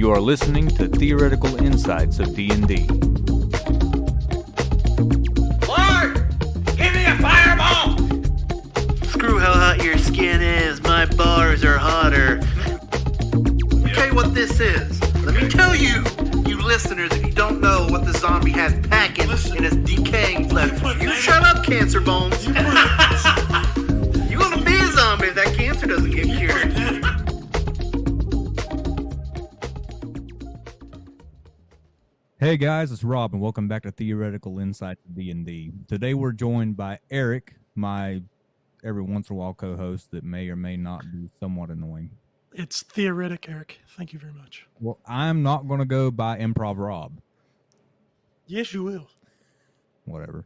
You are listening to Theoretical Insights of D&D. Lord, give me a fireball! Screw how hot your skin is, my bars are hotter. Let me tell you what this is. Let me tell you, you listeners, if you don't know what the zombie has packing in his decaying flesh. You shut up, cancer bones. You gonna be a zombie if that cancer doesn't get cured. Hey guys, it's Rob, and welcome back to Theoretical Insights of D&D. Today we're joined by Eric, my every once in a while co-host that may or may not be somewhat annoying. It's theoretic, Eric. Thank you very much. Well, I'm not going to go by Improv Rob. Yes, you will. Whatever.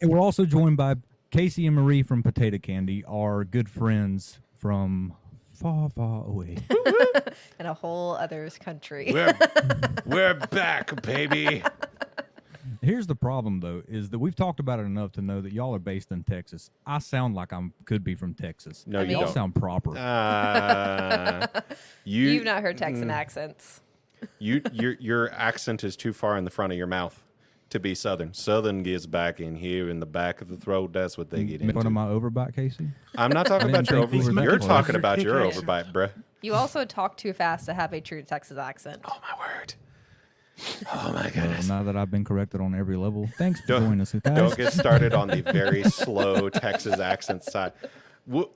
And we're also joined by Casey and Marie from Potato Candy, our good friends from far, far away. In a whole other's country. We're back, baby. Here's the problem, though, is that we've talked about it enough to know that y'all are based in Texas. I sound like I could be from Texas. No, you y'all don't. sound proper. You've not heard Texan accents. Your accent is too far in the front of your mouth to be Southern. Southern gets back in here in the back of the throat. That's what they get into. What am I overbite, Casey? I'm not talking about your overbite. You're talking about your overbite, bruh. You also talk too fast to have a true Texas accent. Oh, my word. Oh, my goodness. Now that I've been corrected on every level, thanks for joining us, guys. Don't get started on the very slow Texas accent side.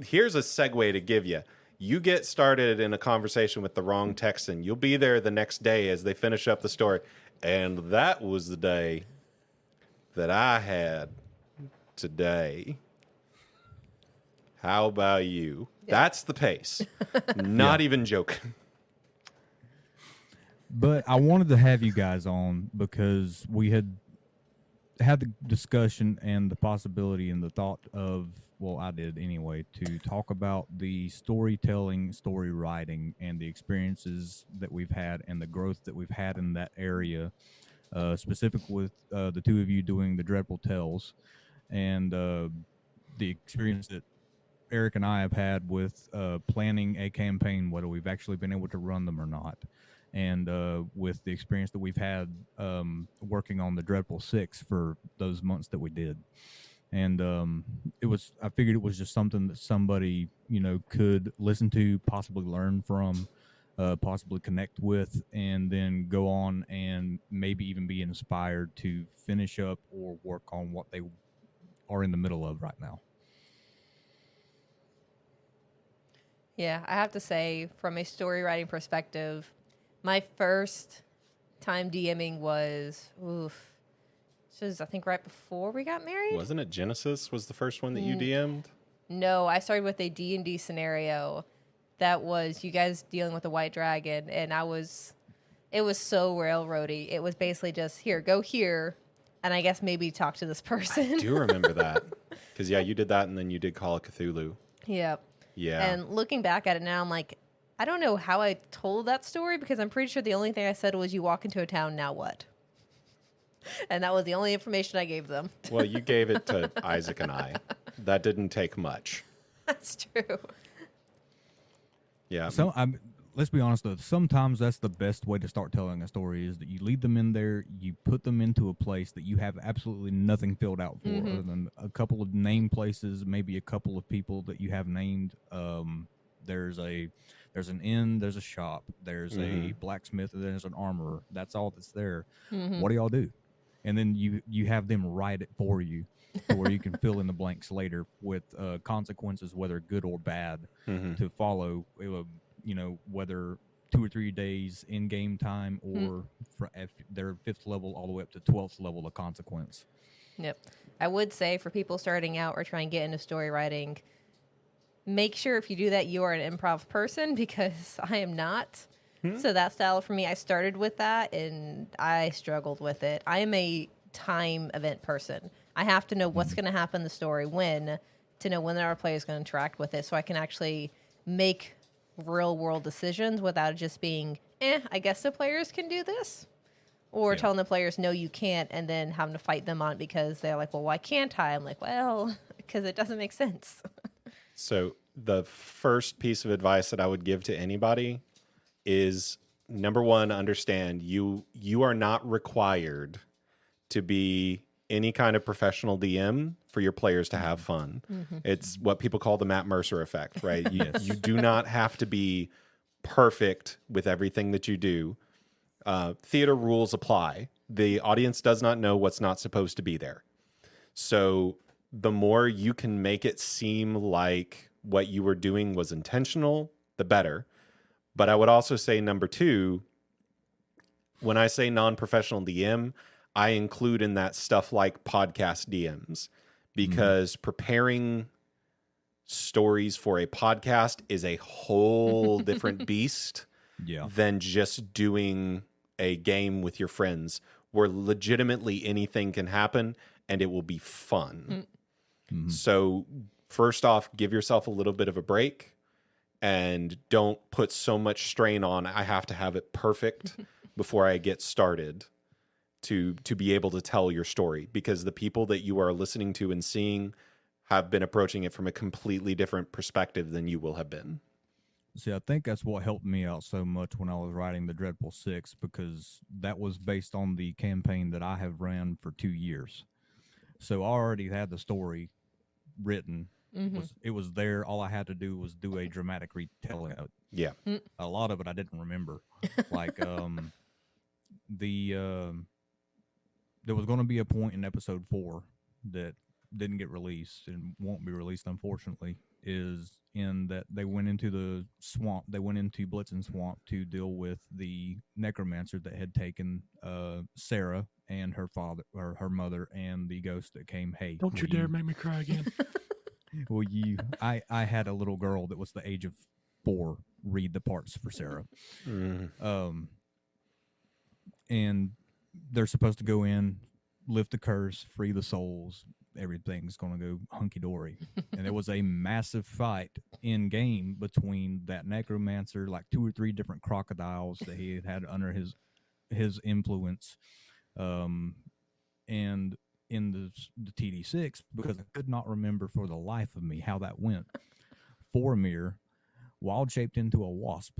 Here's a segue to give you. You get started in a conversation with the wrong Texan. You'll be there the next day as they finish up the story. And that was the day that I had today. How about you? Yep. That's the pace. Not even joking. But I wanted to have you guys on because we had the discussion and the possibility and the thought of, well, I did anyway, to talk about the storytelling, story writing, and the experiences that we've had and the growth that we've had in that area, specific with the two of you doing the Dreadful Tales and the experience that Eric and I have had with planning a campaign, whether we've actually been able to run them or not. And with the experience that we've had working on the Dreadful Six for those months that we did. And I figured it was just something that somebody, could listen to, possibly learn from, possibly connect with, and then go on and maybe even be inspired to finish up or work on what they are in the middle of right now. Yeah, I have to say, from a story writing perspective, my first time DMing was, I think right before we got married. Wasn't it Genesis was the first one that you DM'd? No, I started with a D&D scenario that was you guys dealing with a white dragon, and it was so railroady. It was basically just, here, go here, and I guess maybe talk to this person. I do remember that. Because, you did that, and then you did Call of Cthulhu. Yep. Yeah. And looking back at it now, I'm like, I don't know how I told that story because I'm pretty sure the only thing I said was you walk into a town, now what? And that was the only information I gave them. Well, you gave it to Isaac and I. That didn't take much. That's true. Yeah. So let's be honest, though. Sometimes that's the best way to start telling a story is that you lead them in there, you put them into a place that you have absolutely nothing filled out for other than a couple of named places, maybe a couple of people that you have named. There's an inn, there's a shop, there's a blacksmith, and there's an armorer. That's all that's there. What do y'all do? And then you have them write it for you to where you can fill in the blanks later with consequences, whether good or bad, to follow, whether 2 or 3 days in game time or if they're 5th level all the way up to 12th level of consequence. Yep. I would say for people starting out or trying to get into story writing, make sure if you do that, you are an improv person because I am not. So that style for me, I started with that and I struggled with it. I am a time event person. I have to know what's going to happen in the story when to know when our player is going to interact with it so I can actually make real world decisions without it just being, I guess the players can do this. Or telling the players, no, you can't, and then having to fight them on it because they're like, well, why can't I? I'm like, well, because it doesn't make sense. So the first piece of advice that I would give to anybody is number one, understand you are not required to be any kind of professional DM for your players to have fun. It's what people call the Matt Mercer effect, right? You do not have to be perfect with everything that you do. Theater rules apply. The audience does not know what's not supposed to be there. So the more you can make it seem like what you were doing was intentional, the better. But I would also say, number two, when I say non-professional DM, I include in that stuff like podcast DMs, because preparing stories for a podcast is a whole different beast than just doing a game with your friends, where legitimately anything can happen and it will be fun. So first off, give yourself a little bit of a break and don't put so much strain on, I have to have it perfect before I get started to be able to tell your story, because the people that you are listening to and seeing have been approaching it from a completely different perspective than you will have been. See, I think that's what helped me out so much when I was writing the Dreadful Six, because that was based on the campaign that I have ran for 2 years. So I already had the story written. It was there. All I had to do was do a dramatic retelling of it. Yeah. A lot of it I didn't remember. Like there was going to be a point in episode 4 that didn't get released and won't be released, unfortunately, is in that they went into the swamp. They went into Blitzen Swamp to deal with the necromancer that had taken Sarah and her father, or her mother, and the ghost that came. Hey, Don't you dare make me cry again. I had a little girl that was the age of 4 read the parts for Sarah. And they're supposed to go in, lift the curse, free the souls. Everything's going to go hunky-dory. And there was a massive fight in game between that necromancer, like 2 or 3 different crocodiles that he had under his influence, and in the TD6, because I could not remember for the life of me how that went. Formir wild shaped into a wasp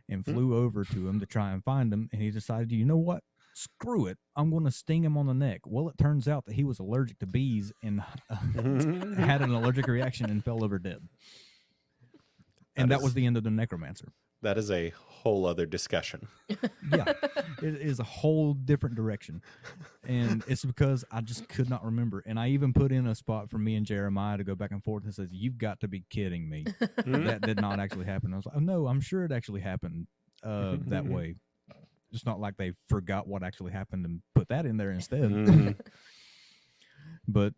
and flew over to him to try and find him, and he decided, you know what? Screw it. I'm going to sting him on the neck. Well, it turns out that he was allergic to bees and had an allergic reaction and fell over dead. And that was the end of the necromancer. That is a whole other discussion. Yeah, it is a whole different direction. And it's because I just could not remember. And I even put in a spot for me and Jeremiah to go back and forth and says, you've got to be kidding me. That did not actually happen. I was like, oh, no, I'm sure it actually happened that way. It's not like they forgot what actually happened and put that in there instead. But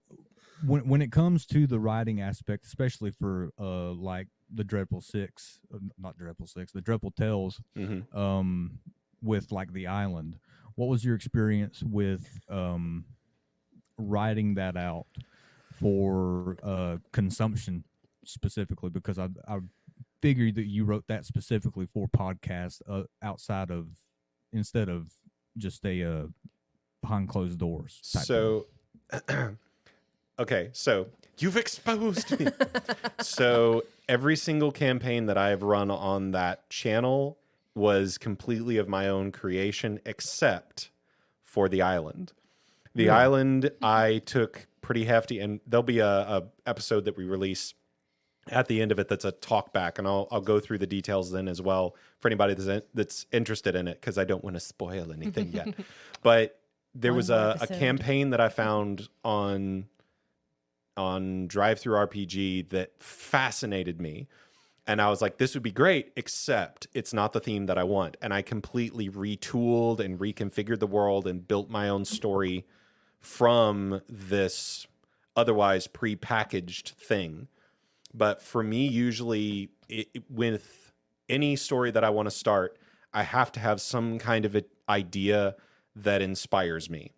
when it comes to the writing aspect, especially for like the Dreadful Six, not Dreadful Six, the Dreadful Tales, with like the island, what was your experience with writing that out for consumption specifically? Because I figured that you wrote that specifically for podcasts outside of, instead of just a behind closed doors type so okay, so you've exposed me. So every single campaign that I have run on that channel was completely of my own creation, except for the island. The island I took pretty hefty, and there'll be a episode that we release at the end of it that's a talk back, and I'll go through the details then as well for anybody that's interested in it, because I don't want to spoil anything yet. But there was a campaign that I found on Drive-Thru RPG that fascinated me, and I was like, this would be great, except it's not the theme that I want. And I completely retooled and reconfigured the world and built my own story from this otherwise pre-packaged thing. But for me, usually with any story that I want to start, I have to have some kind of idea that inspires me.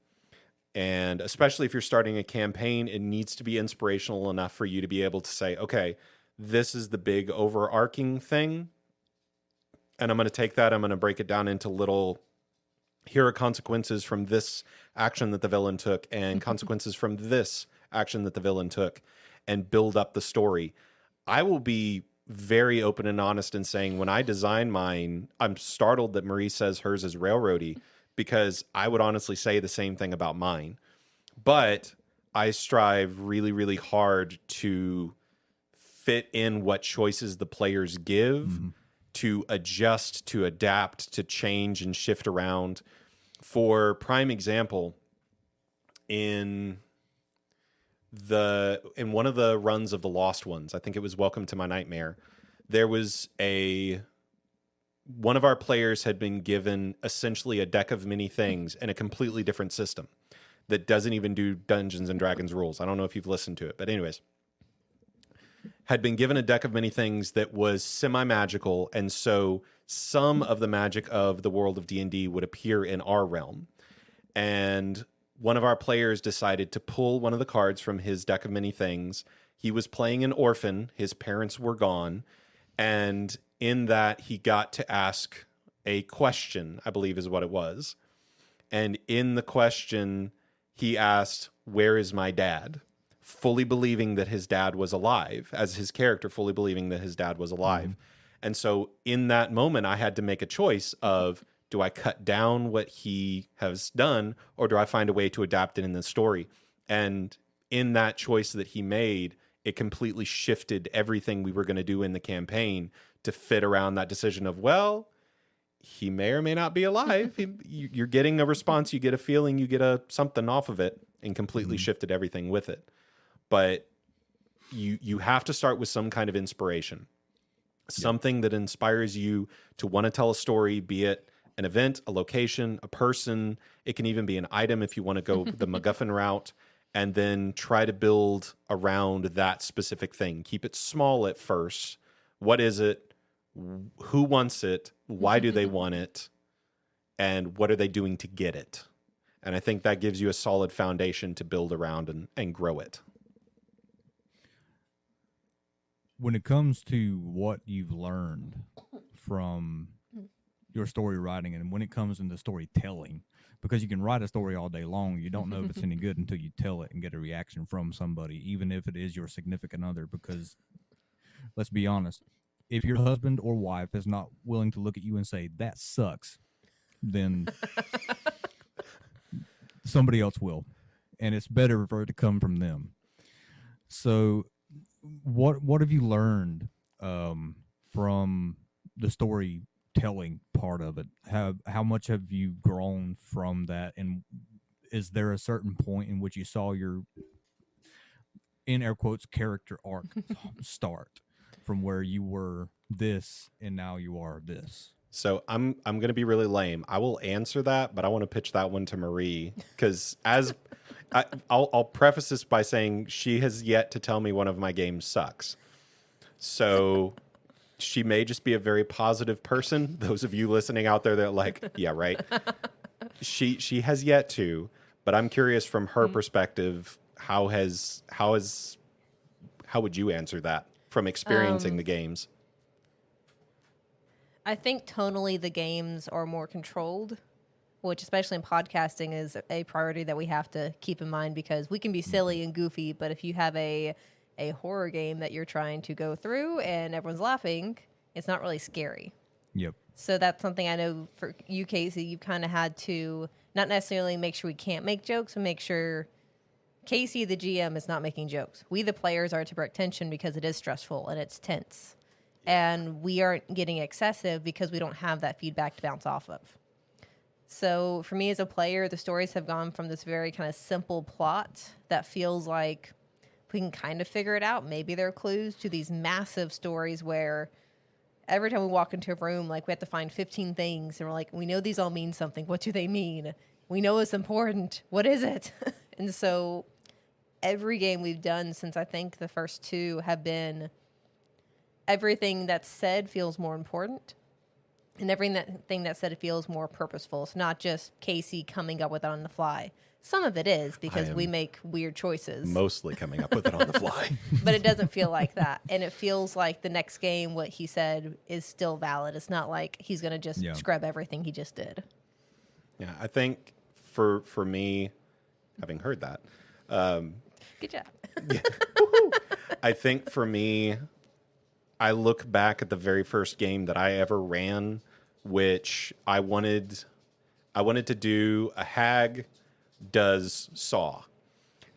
And especially if you're starting a campaign, it needs to be inspirational enough for you to be able to say, okay, this is the big overarching thing. And I'm going to take that, I'm going to break it down into little, here are consequences from this action that the villain took, and consequences from this action that the villain took, and build up the story. I will be very open and honest in saying when I design mine, I'm startled that Marie says hers is railroady, because I would honestly say the same thing about mine. But I strive really, really hard to fit in what choices the players give, to adjust, to adapt, to change and shift around. For prime example, in one of the runs of the Lost Ones, I think it was Welcome to My Nightmare, there was one of our players had been given essentially a deck of many things in a completely different system that doesn't even do Dungeons and Dragons rules. I don't know if you've listened to it, but anyways, had been given a deck of many things that was semi-magical, and so some of the magic of the world of D&D would appear in our realm. And one of our players decided to pull one of the cards from his deck of many things. He was playing an orphan. His parents were gone. And in that, he got to ask a question, I believe is what it was. And in the question, he asked, "Where is my dad?" Fully believing that his dad was alive, as his character fully believing that his dad was alive. And so in that moment, I had to make a choice of, do I cut down what he has done, or do I find a way to adapt it in the story? And in that choice that he made, it completely shifted everything we were going to do in the campaign to fit around that decision of, well, he may or may not be alive. You're getting a response, you get a feeling, you get something off of it, and completely shifted everything with it. But you have to start with some kind of inspiration, something that inspires you to want to tell a story, be it an event, a location, a person. It can even be an item if you want to go the MacGuffin route, and then try to build around that specific thing. Keep it small at first. What is it? Who wants it? Why do they want it? And what are they doing to get it? And I think that gives you a solid foundation to build around and grow it. When it comes to what you've learned from your story writing, and when it comes into storytelling, because you can write a story all day long, you don't know if it's any good until you tell it and get a reaction from somebody, even if it is your significant other. Because let's be honest, if your husband or wife is not willing to look at you and say, "That sucks," then somebody else will. And it's better for it to come from them. So what have you learned from the storytelling part of it? How much have you grown from that? And is there a certain point in which you saw your, in air quotes, character arc start from where you were this and now you are this? So I'm going to be really lame. I will answer that, but I want to pitch that one to Marie, because I'll preface this by saying she has yet to tell me one of my games sucks. So she may just be a very positive person. Those of you listening out there that are like, yeah, right. She has yet to, but I'm curious from her perspective, how would you answer that from experiencing the games? I think tonally the games are more controlled, which especially in podcasting is a priority that we have to keep in mind, because we can be silly and goofy, but if you have a horror game that you're trying to go through and everyone's laughing, it's not really scary. Yep. So that's something I know for you, Casey, you've kind of had to not necessarily make sure we can't make jokes, but make sure Casey, the GM, is not making jokes. We, the players, are to bring tension because it is stressful and it's tense. And we aren't getting excessive because we don't have that feedback to bounce off of. So for me as a player, the stories have gone from this very kind of simple plot that feels like we can kind of figure it out. Maybe there are clues, to these massive stories where every time we walk into a room, like, we have to find 15 things. And we're like, we know these all mean something. What do they mean? We know it's important. What is it? And so every game we've done since I think the first two have been, everything that's said feels more important, and everything that's said feels more purposeful. It's not just Casey coming up with it on the fly. Some of it is because we make weird choices. Mostly coming up with it on the fly. But it doesn't feel like that. And it feels like the next game, what he said is still valid. It's not like he's going to just scrub everything he just did. Yeah, I think for me, having heard that. Good job. I think for me, I look back at the very first game that I ever ran, which I wanted to do a hag does Saw.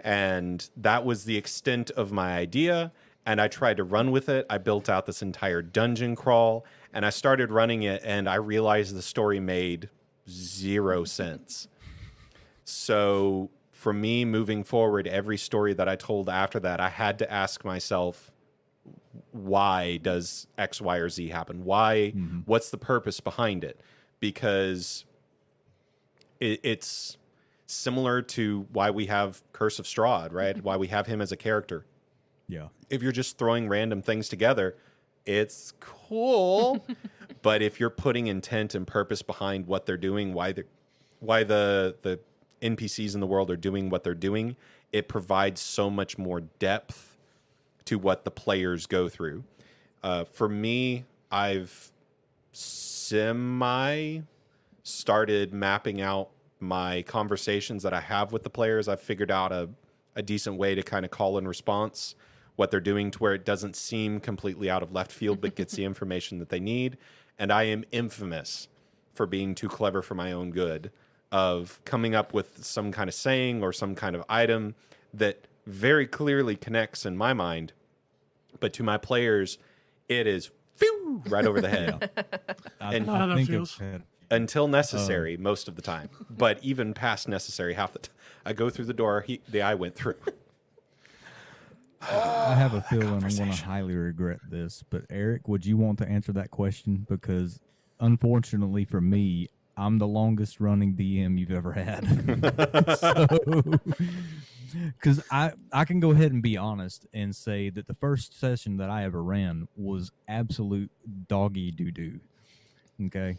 And that was the extent of my idea. And I tried to run with it. I built out this entire dungeon crawl and I started running it. And I realized the story made 0 sense. So for me, moving forward, every story that I told after that, I had to ask myself, why does X, Y, or Z happen? Why? What's the purpose behind it? Because it's similar to why we have Curse of Strahd, right? Why we have him as a character. Yeah. If you're just throwing random things together, it's cool. But if you're putting intent and purpose behind what they're doing, why the NPCs in the world are doing what they're doing, it provides so much more depth to what the players go through. For me, I've started mapping out my conversations that I have with the players. I've figured out a decent way to kind of call and response what they're doing to where it doesn't seem completely out of left field, but gets the information that they need. And I am infamous for being too clever for my own good, of coming up with some kind of saying or some kind of item that very clearly connects in my mind, but to my players, it is phew, right over the head. And How that think feels. until necessary, most of the time. But even past necessary, half the time. I go through the door, the eye went through. I have a feeling I'm going to highly regret this, but Eric, would you want to answer that question? Because unfortunately for me, I'm the longest running DM you've ever had. Because I can go ahead and be honest and say that the first session that I ever ran was absolute doggy doo-doo. Okay?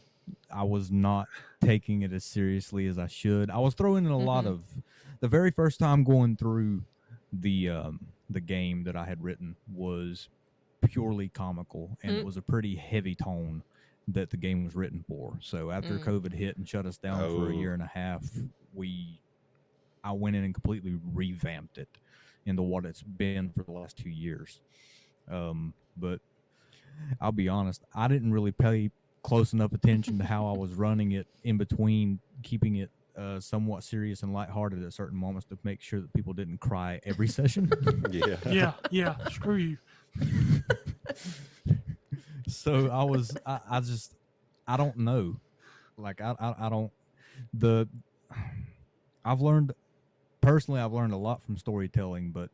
I was not taking it as seriously as I should. I was throwing in a lot of... The very first time going through the game that I had written was purely comical, and it was a pretty heavy tone that the game was written for. So after COVID hit and shut us down for a year and a half, I went in and completely revamped it into what it's been for the last 2 years. But I'll be honest, I didn't really pay close enough attention to how I was running it in between, keeping it somewhat serious and lighthearted at certain moments to make sure that people didn't cry every session. Yeah. Screw you. So I don't know. Like I don't. I've learned a lot from storytelling, but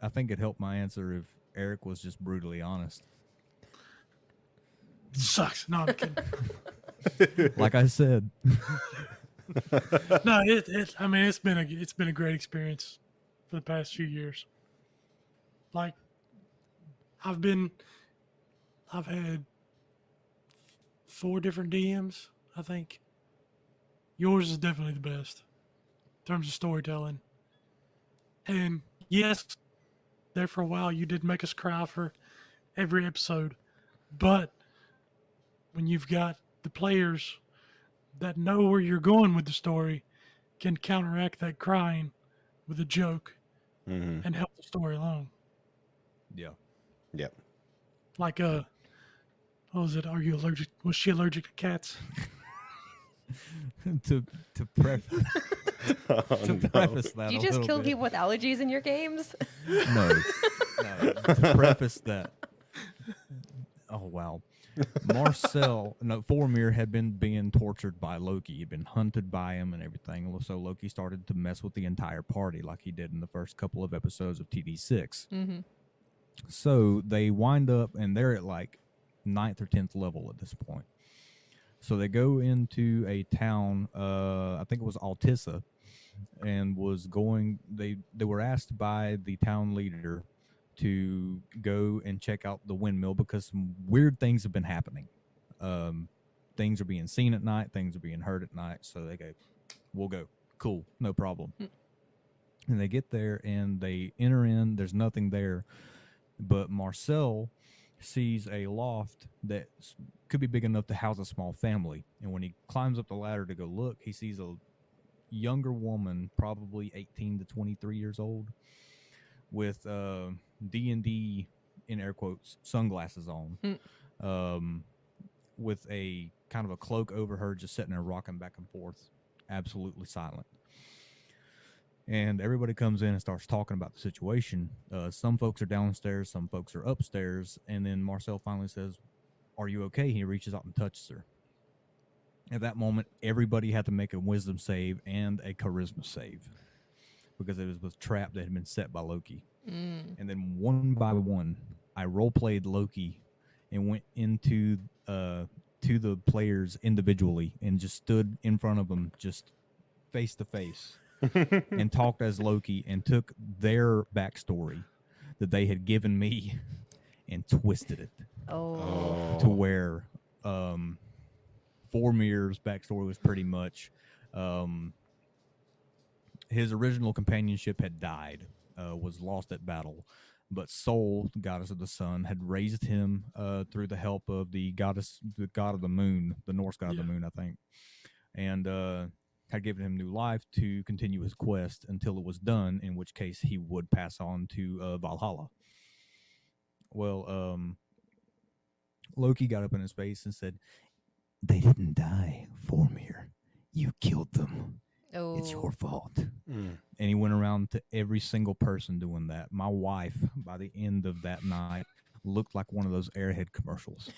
I think it helped my answer if Eric was just brutally honest. It sucks. No, I'm kidding. Like I said. No, I mean, it's been a great experience for the past few years. Like, I've had 4 different DMs, I think. Yours is definitely the best in terms of storytelling. And yes, there for a while you did make us cry for every episode, but when you've got the players that know where you're going with the story, can counteract that crying with a joke and help the story along. Yeah. Yep. Like what was it? Are you allergic? Was she allergic to cats? to preface that, Do you a just little kill bit. people with allergies in your games? No. To preface that. Oh wow. Boromir had been being tortured by Loki. He'd been hunted by him and everything. So Loki started to mess with the entire party like he did in the first couple of episodes of TV6. Mm-hmm. So they wind up, and they're at like 9th or 10th level at this point. So they go into a town, I think it was Altissa, and they were asked by the town leader to go and check out the windmill because some weird things have been happening. Things are being seen at night, things are being heard at night. So they go, we'll go. Cool, no problem. And they get there and they enter in, there's nothing there. But Marcel sees a loft that could be big enough to house a small family. And when he climbs up the ladder to go look, he sees a younger woman, probably 18 to 23 years old, with D&D in air quotes sunglasses on, with a kind of a cloak over her, just sitting there rocking back and forth, absolutely silent. And everybody comes in and starts talking about the situation. Some folks are downstairs, some folks are upstairs, and then Marcel finally says, "Are you okay?" He reaches out and touches her. At that moment, everybody had to make a wisdom save and a charisma save because it was a trap that had been set by Loki. And then one by one, I role-played Loki and went into to the players individually and just stood in front of them, just face to face, and talked as Loki and took their backstory that they had given me and twisted it to where Formir's backstory was pretty much his original companionship had died, was lost at battle, but Sol, the goddess of the sun, had raised him through the help of the god of the moon, the Norse god of the moon, I think, and had given him new life to continue his quest until it was done, in which case he would pass on to Valhalla. Well, Loki got up in his face and said, "They didn't die, Formir. You killed them. It's your fault." And he went around to every single person doing that. My wife, by the end of that night, looked like one of those Airhead commercials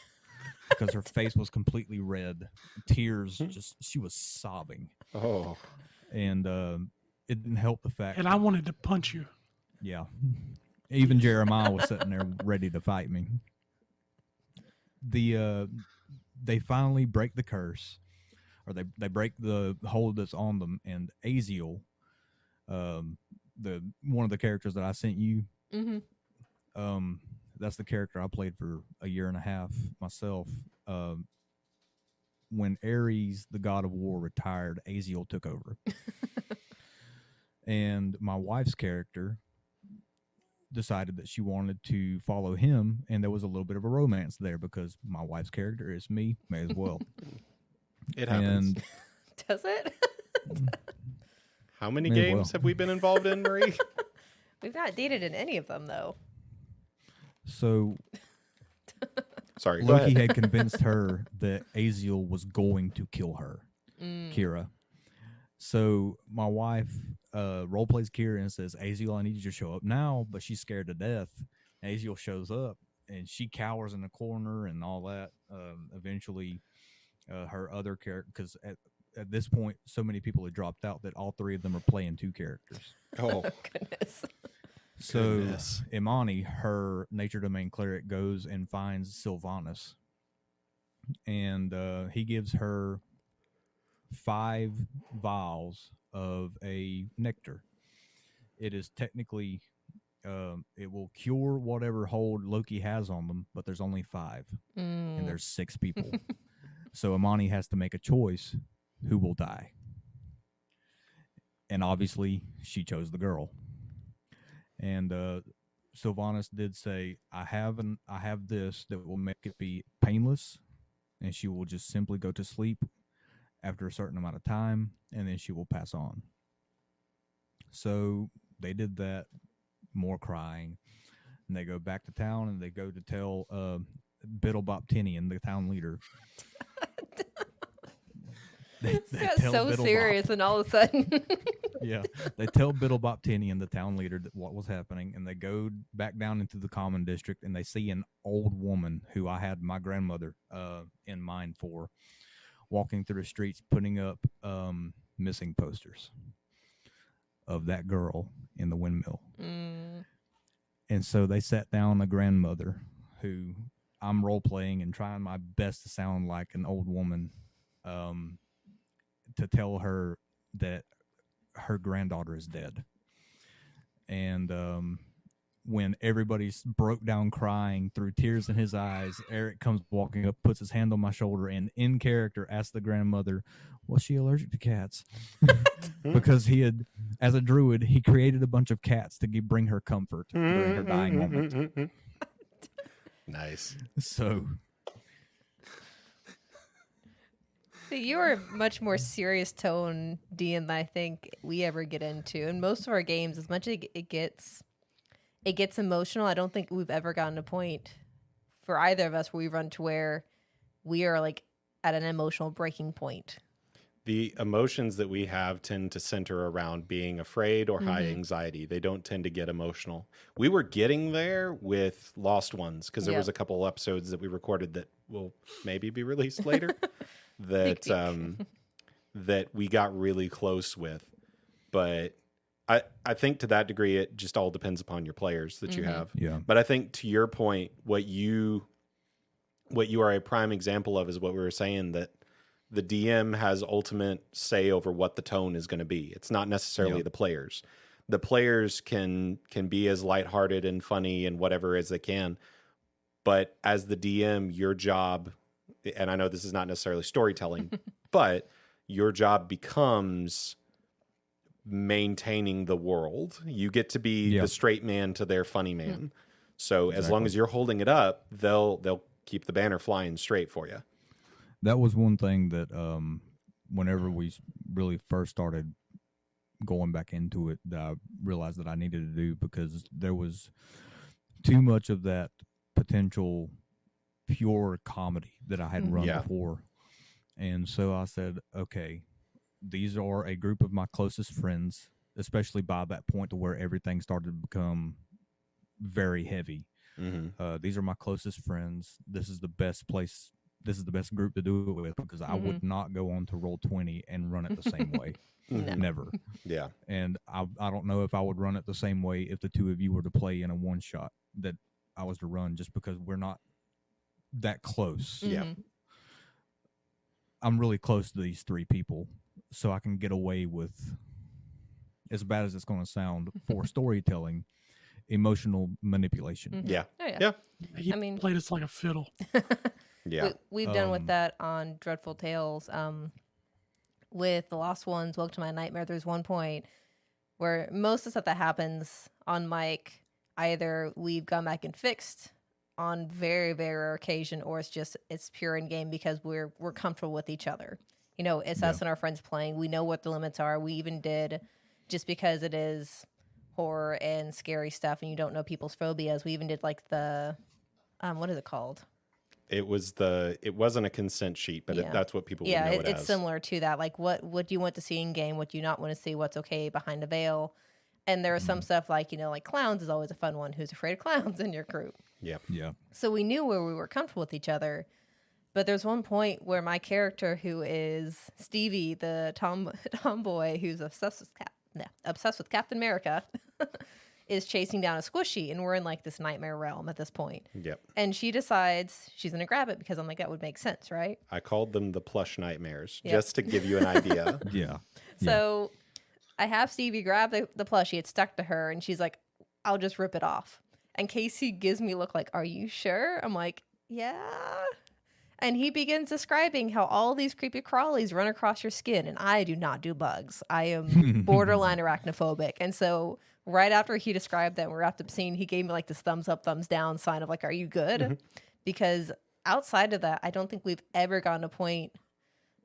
because her face was completely red. Tears, she was sobbing. Oh. And it didn't help the fact. And I wanted to punch you. Yeah. Even Jeremiah was sitting there ready to fight me. They finally break the curse, or they break the hold that's on them, and Aziel, the one of the characters that I sent you, that's the character I played for a year and a half myself. When Ares, the god of war, retired, Aziel took over. And my wife's character decided that she wanted to follow him, and there was a little bit of a romance there because my wife's character is me, may as well. It happens. And Does it? How many games have we been involved in, Marie? We've not dated in any of them, though. So Sorry, go Loki ahead. had convinced her that Aziel was going to kill her, Kira. So my wife role plays Kira and says, "Aziel, I need you to show up now," but she's scared to death. Aziel shows up and she cowers in the corner and all that. Eventually, her other character, because at this point, so many people had dropped out that all three of them are playing two characters. Oh, Goodness. So Imani, her nature domain cleric, goes and finds Sylvanas, and he gives her 5 vials of a nectar. It is technically, it will cure whatever hold Loki has on them, but there's only 5, and there's 6 people. So Imani has to make a choice who will die. And obviously, she chose the girl. And Sylvanas did say, I have this that will make it be painless, and she will just simply go to sleep after a certain amount of time, and then she will pass on. So they did that, more crying, and they go back to town, and they go to tell Biddlebop Tinian, the town leader. They That's tell so Biddlebop- serious, and all of a sudden, Yeah, they tell Biddlebop Tinian, the town leader, that what was happening, and they go back down into the common district, and they see an old woman who I had my grandmother in mind for, walking through the streets, putting up missing posters of that girl in the windmill. And so they sat down a grandmother who I'm role-playing and trying my best to sound like an old woman, to tell her that her granddaughter is dead. And when everybody's broke down crying through tears in his eyes, Eric comes walking up, puts his hand on my shoulder, and in character asks the grandmother, was she allergic to cats? Because he had, as a druid, he created a bunch of cats to bring her comfort during her dying moment. Nice. So see, you're a much more serious tone, Dean, than I think we ever get into. In most of our games, as much as it gets it gets emotional. I don't think we've ever gotten to a point for either of us where we run to where we are like at an emotional breaking point. The emotions that we have tend to center around being afraid or high Mm-hmm. anxiety. They don't tend to get emotional. We were getting there with Lost Ones because there was a couple episodes that we recorded that will maybe be released later that that we got really close with. But I think to that degree, it just all depends upon your players that you have. Yeah. But I think to your point, what you are a prime example of is what we were saying, that the DM has ultimate say over what the tone is going to be. It's not necessarily the players. The players can be as lighthearted and funny and whatever as they can. But as the DM, your job, and I know this is not necessarily storytelling, but your job becomes maintaining the world. You get to be the straight man to their funny man. So as long as you're holding it up, they'll keep the banner flying straight for you. That was one thing that whenever we really first started going back into it, that I realized that I needed to do, because there was too much of that potential pure comedy that I had run before. And so I said, okay, these are a group of my closest friends, especially by that point to where everything started to become very heavy. Mm-hmm. These are my closest friends. This is the best place. This is the best group to do it with, because I would not go on to Roll20 and run it the same way. Never. Yeah. And I don't know if I would run it the same way if the two of you were to play in a one shot that I was to run, just because we're not that close. Yeah. I'm really close to these three people, so I can get away with, as bad as it's going to sound for storytelling, emotional manipulation. Yeah. Oh, yeah. Yeah. He played us like a fiddle. Yeah. We've done with that on Dreadful Tales. With The Lost Ones, Woke to My Nightmare, there's one point where most of the stuff that happens on mic, either we've gone back and fixed on very, very rare occasion, or it's pure in game because we're comfortable with each other. You know, it's us and our friends playing. We know what the limits are. We even did, just because it is horror and scary stuff and you don't know people's phobias, we even did like the what is it called? It wasn't a consent sheet, but that's what people would know it it's as. similar to that. Like what do you want to see in game? What do you not want to see? What's okay behind a veil? And there is some stuff like, like clowns is always a fun one. Who's afraid of clowns in your group? Yeah. Yeah. So we knew where we were comfortable with each other. But there's one point where my character, who is Stevie, the tomboy who's obsessed with Captain America, is chasing down a squishy, and we're in like this nightmare realm at this point. Yep. And she decides she's going to grab it because I'm like, that would make sense, right? I called them the plush nightmares, just to give you an idea. Yeah. So I have Stevie grab the plushie. It's stuck to her, and she's like, I'll just rip it off. And Casey gives me a look like, are you sure? I'm like, yeah. And he begins describing how all these creepy crawlies run across your skin, and I do not do bugs. I am borderline arachnophobic. And so right after he described that and we wrapped up scene, he gave me like this thumbs up, thumbs down sign of like, are you good? Because outside of that, I don't think we've ever gotten to a point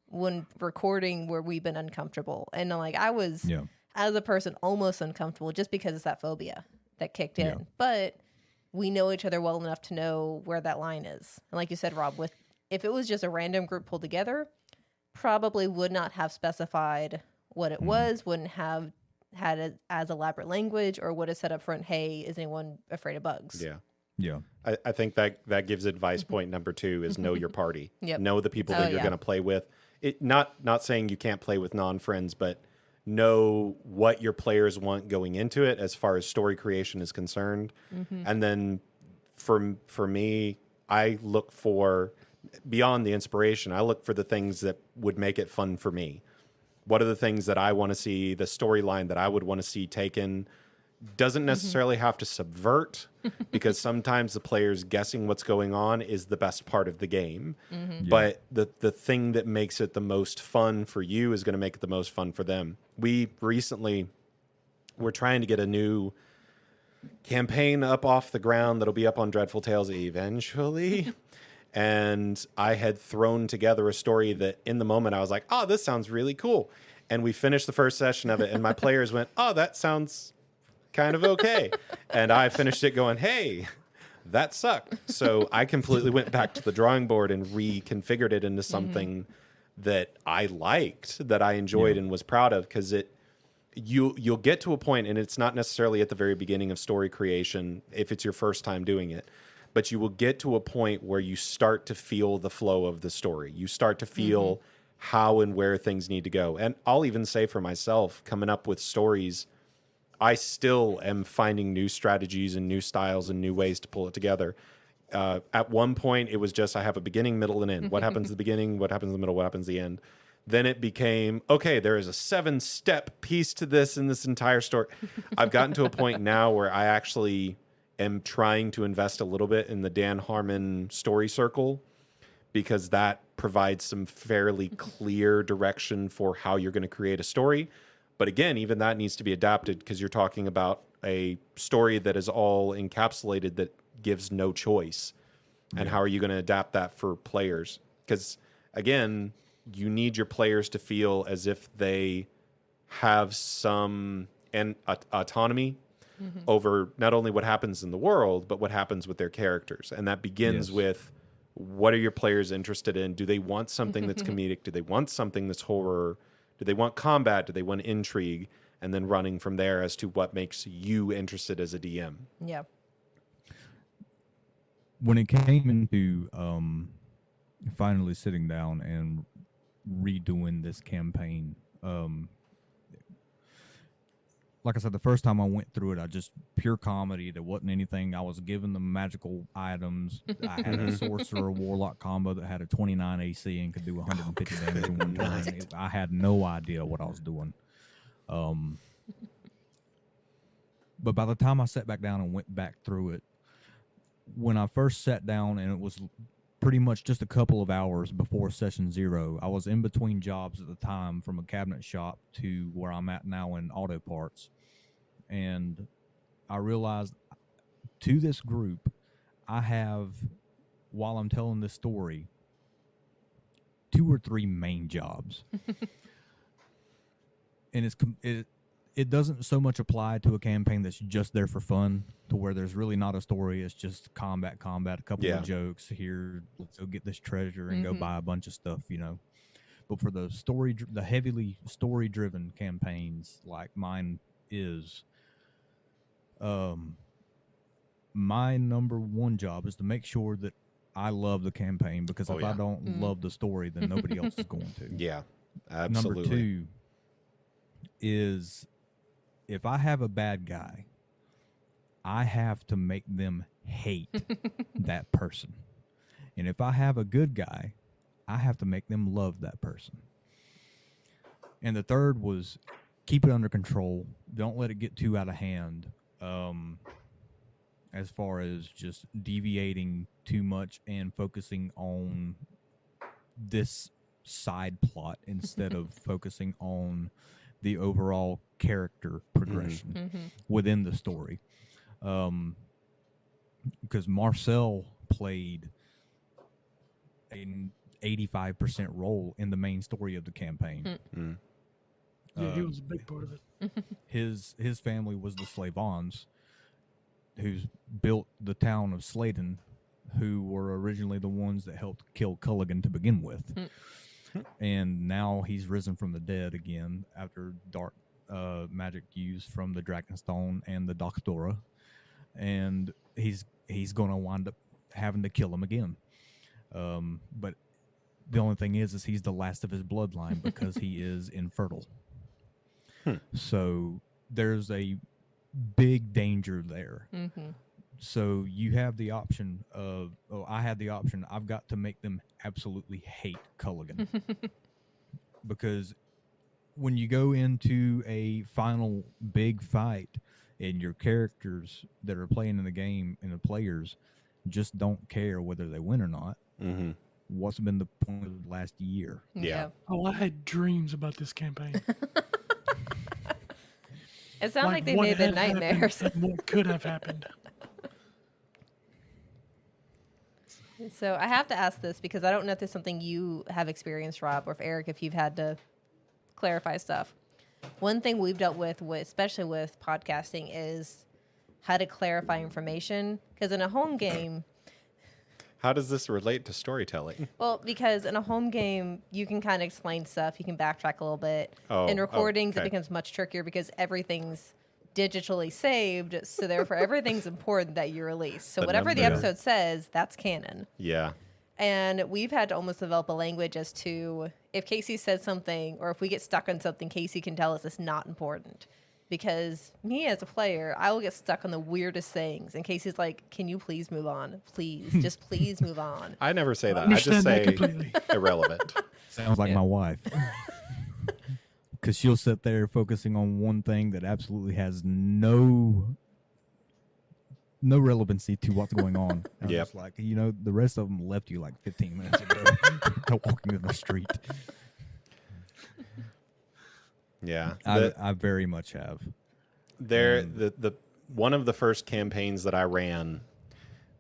when recording where we've been uncomfortable. And like I was, as a person, almost uncomfortable just because it's that phobia that kicked in. Yeah. But we know each other well enough to know where that line is. And like you said, Rob, if it was just a random group pulled together, probably would not have specified what it was, wouldn't have had it as elaborate language, or would have said up front, hey, is anyone afraid of bugs? Yeah. Yeah. I think that gives advice point number 2 is know your party. Yep. Know the people that you're going to play with. It not saying you can't play with non-friends, but know what your players want going into it as far as story creation is concerned. And then for me, I look for, beyond the inspiration, I look for the things that would make it fun for me. What are the things that I want to see, the storyline that I would want to see taken? Doesn't necessarily have to subvert, because sometimes the players guessing what's going on is the best part of the game. But the thing that makes it the most fun for you is going to make it the most fun for them. We're trying to get a new campaign up off the ground that'll be up on Dreadful Tales eventually. And I had thrown together a story that in the moment I was like, oh, this sounds really cool. And we finished the first session of it, and my players went, oh, that sounds kind of okay. And I finished it going, hey, that sucked. So I completely went back to the drawing board and reconfigured it into something that I liked, that I enjoyed and was proud of, because you'll get to a point, and it's not necessarily at the very beginning of story creation if it's your first time doing it, but you will get to a point where you start to feel the flow of the story. You start to feel how and where things need to go. And I'll even say for myself, coming up with stories, I still am finding new strategies and new styles and new ways to pull it together. At one point, it was just I have a beginning, middle, and end. What happens at the beginning? What happens in the middle? What happens at the end? Then it became, okay, there is a 7-step piece to this in this entire story. I've gotten to a point now where I actually am trying to invest a little bit in the Dan Harmon story circle, because that provides some fairly clear direction for how you're going to create a story. But again, even that needs to be adapted, because you're talking about a story that is all encapsulated, that gives no choice. And how are you going to adapt that for players? Because again, you need your players to feel as if they have some autonomy over not only what happens in the world, but what happens with their characters. And that begins with, what are your players interested in? Do they want something that's comedic? Do they want something that's horror? Do they want combat? Do they want intrigue? And then running from there as to what makes you interested as a DM. Yeah. When it came into finally sitting down and redoing this campaign, like I said, the first time I went through it, I just pure comedy. There wasn't anything. I was given them magical items. I had a sorcerer warlock combo that had a 29 AC and could do 150 damage in one turn. I had no idea what I was doing. But by the time I sat back down and went back through it, when I first sat down, and it was pretty much just a couple of hours before session 0, I was in between jobs at the time, from a cabinet shop to where I'm at now in auto parts. And I realized, to this group, I have, while I'm telling this story, 2 or 3 main jobs. And it doesn't so much apply to a campaign that's just there for fun, to where there's really not a story. It's just combat, a couple of jokes here. Let's go get this treasure and go buy a bunch of stuff, But for the heavily story-driven campaigns like mine is, my number one job is to make sure that I love the campaign, because if I don't love the story, then nobody else is going to. Yeah, absolutely. Number 2 is, if I have a bad guy, I have to make them hate that person. And if I have a good guy, I have to make them love that person. And the third was, keep it under control. Don't let it get too out of hand, as far as just deviating too much and focusing on this side plot instead of focusing on the overall character progression within the story. Because Marcel played an 85% role in the main story of the campaign. Yeah, he was a big part of it. His family was the Slavons, who's built the town of Sladen, who were originally the ones that helped kill Culligan to begin with. And now he's risen from the dead again after dark magic used from the Dragonstone and the Doctora, and he's going to wind up having to kill him again. But the only thing is he's the last of his bloodline, because he is infertile. So there's a big danger there. So you have the option of, I had the option, I've got to make them absolutely hate Culligan. Because when you go into a final big fight, and your characters that are playing in the game and the players just don't care whether they win or not, what's been the point of the last year? Yeah. Oh, I had dreams about this campaign. It sounds like they may have been nightmares. And what could have happened. So I have to ask this, because I don't know if there's something you have experienced, Rob, or if Eric, if you've had to clarify stuff. one thing we've dealt with, especially with podcasting, is how to clarify information. Because in a home game, How does this relate to storytelling? well, because in a home game, you can kind of explain stuff. You can backtrack a little bit. Oh, in recordings, okay. it becomes much trickier because everything's digitally saved. So therefore, everything's important that you release. So The whatever the number. episode says, that's canon. Yeah. And we've had to almost develop a language as to if Casey says something or if we get stuck on something, Casey can tell us it's not important. Because me as a player, I will get stuck on the weirdest things. And Casey's like, can you please move on? Please, just please move on. I never say that. I understand just that say completely. irrelevant. Sounds like Yeah. my wife. Because she'll sit there focusing on one thing that absolutely has no relevancy to what's going on. I'm Yep. just like, the rest of them left you like 15 minutes ago. Walking in the street. Yeah. I very much have. The one of the first campaigns that I ran,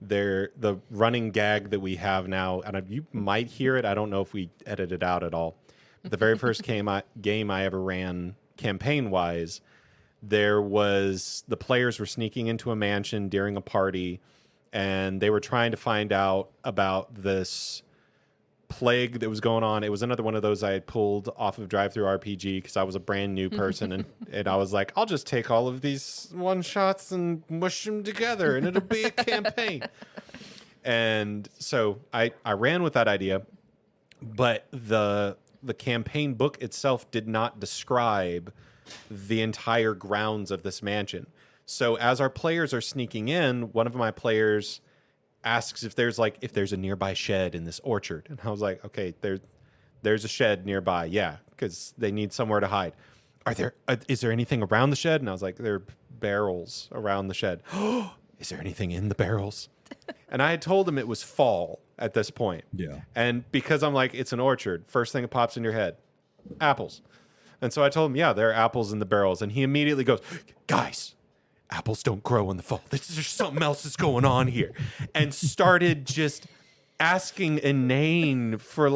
the running gag that we have now, and you might hear it. I don't know if we edit it out at all. The very first game I ever ran campaign wise, the players were sneaking into a mansion during a party, and they were trying to find out about this plague that was going on. It was another one of those I had pulled off of Drive Through RPG because I was a brand new person, and I was like, I'll just take all of these one shots and mush them together, and it'll be a campaign. And so I ran with that idea, but the campaign book itself did not describe the entire grounds of this mansion. So as our players are sneaking in, one of my players asks if there's a nearby shed in this orchard, and I was like, okay, there's a shed nearby, yeah, because they need somewhere to hide. Is there anything around the shed? And I was like, there are barrels around the shed. Is there anything in the barrels? And I had told him it was fall at this point. Yeah. And because I'm like, it's an orchard, first thing that pops in your head, apples. And so I told him, yeah, there are apples in the barrels, and he immediately goes, guys, apples don't grow in the fall. There's something else that's going on here. And started just asking inane for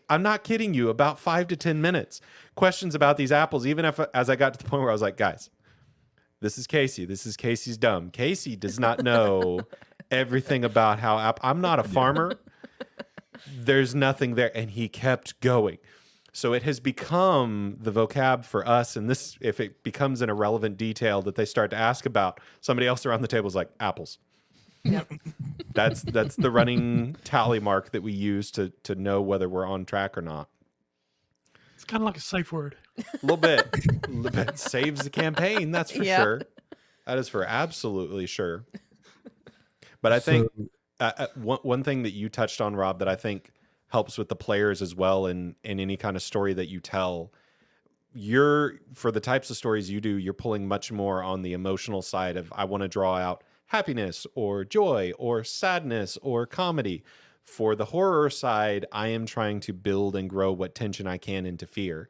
I'm not kidding you, about 5 to 10 minutes. Questions about these apples, even as I got to the point where I was like, guys, this is Casey. This is Casey's dumb. Casey does not know everything about how I'm not a farmer. There's nothing there. And he kept going. So it has become the vocab for us, and this, if it becomes an irrelevant detail that they start to ask about, somebody else around the table is like, apples. Yep. That's the running tally mark that we use to know whether we're on track or not. It's kind of like a safe word. A little bit. Saves the campaign, that's for Yeah. sure. That is for absolutely sure. But I think one thing that you touched on, Rob, that I think helps with the players as well in any kind of story that you tell. For the types of stories you do, you're pulling much more on the emotional side of, I want to draw out happiness or joy or sadness or comedy. For the horror side, I am trying to build and grow what tension I can into fear.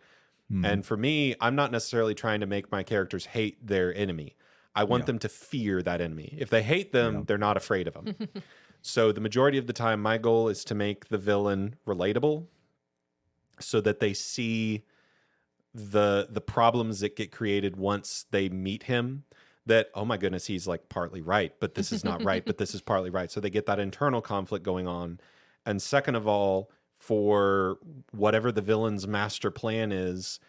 And for me, I'm not necessarily trying to make my characters hate their enemy. I want them to fear that enemy. If they hate them, they're not afraid of them. So the majority of the time, my goal is to make the villain relatable so that they see the problems that get created once they meet him. That, oh my goodness, he's partly right, but this is not right, but this is partly right. So they get that internal conflict going on. And second of all, for whatever the villain's master plan is,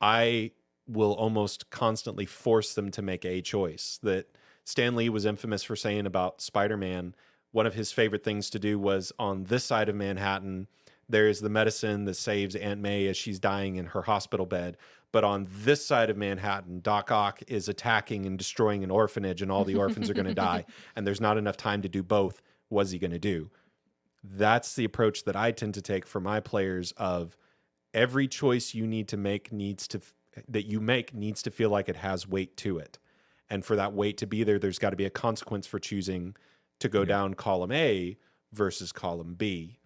I will almost constantly force them to make a choice. That Stan Lee was infamous for saying about Spider-Man. One of his favorite things to do was, on this side of Manhattan, there is the medicine that saves Aunt May as she's dying in her hospital bed. But on this side of Manhattan, Doc Ock is attacking and destroying an orphanage, and all the orphans are going to die. And there's not enough time to do both. What's he going to do? That's the approach that I tend to take for my players. Of every choice you need to make needs to feel like it has weight to it. And for that weight to be there, there's got to be a consequence for choosing to go down column A versus column B.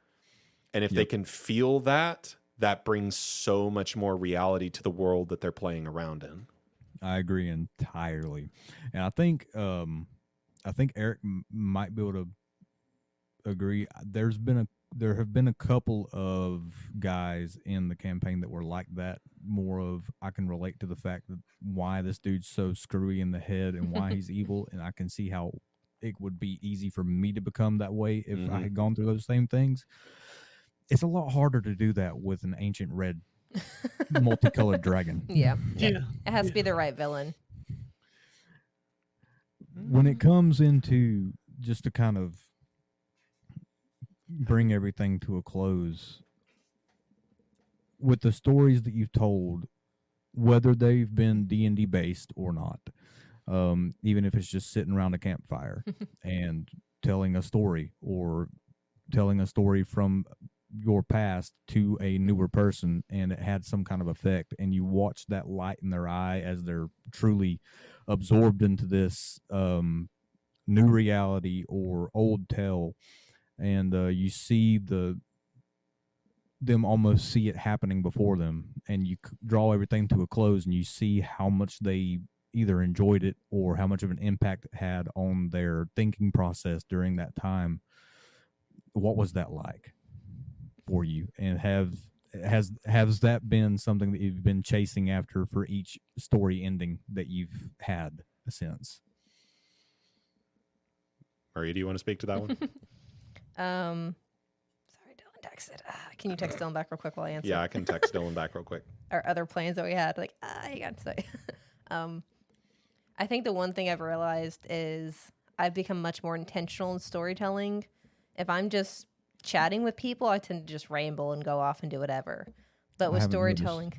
And if they can feel that, that brings so much more reality to the world that they're playing around in. I agree entirely. And I think Eric might be able to agree. There's been there have been a couple of guys in the campaign that were like that. More of, I can relate to the fact that why this dude's so screwy in the head and why he's evil, and I can see how it would be easy for me to become that way if I had gone through those same things. It's a lot harder to do that with an ancient red multicolored dragon. Yeah. Yeah. It has to be the right villain. When it comes into, just to kind of bring everything to a close, with the stories that you've told, whether they've been D&D based or not, even if it's just sitting around a campfire and telling a story, or telling a story from your past to a newer person, and it had some kind of effect, and you watch that light in their eye as they're truly absorbed into this new reality or old tale, and you see them almost see it happening before them, and you draw everything to a close, and you see how much they either enjoyed it or how much of an impact it had on their thinking process during that time. What was that like for you? And has that been something that you've been chasing after for each story ending that you've had since? Maria, do you want to speak to that one? Sorry, Dylan texted. Can you text Dylan back real quick while I answer? Yeah, I can text Dylan back real quick. Our other plans that we had, like, you got to say. I think the one thing I've realized is I've become much more intentional in storytelling. If I'm just chatting with people, I tend to just ramble and go off and do whatever. But with storytelling,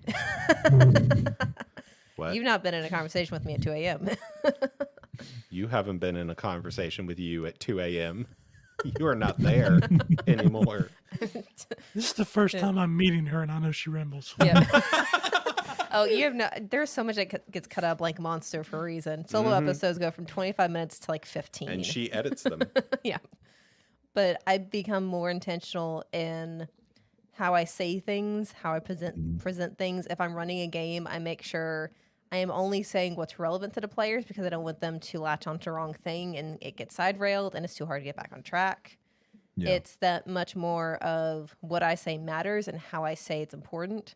What? you've not been in a conversation with me at 2 a.m. You haven't been in a conversation with you at 2 a.m. You are not there anymore. This is the first time I'm meeting her, and I know she rambles. Yeah. Oh, you have no. There's so much that gets cut up like monster for a reason. Solo episodes go from 25 minutes to like 15. And she edits them. Yeah. But I've become more intentional in how I say things, how I present things. If I'm running a game, I make sure I am only saying what's relevant to the players, because I don't want them to latch onto the wrong thing and it gets side railed and it's too hard to get back on track. Yeah. It's that much more of what I say matters and how I say it's important.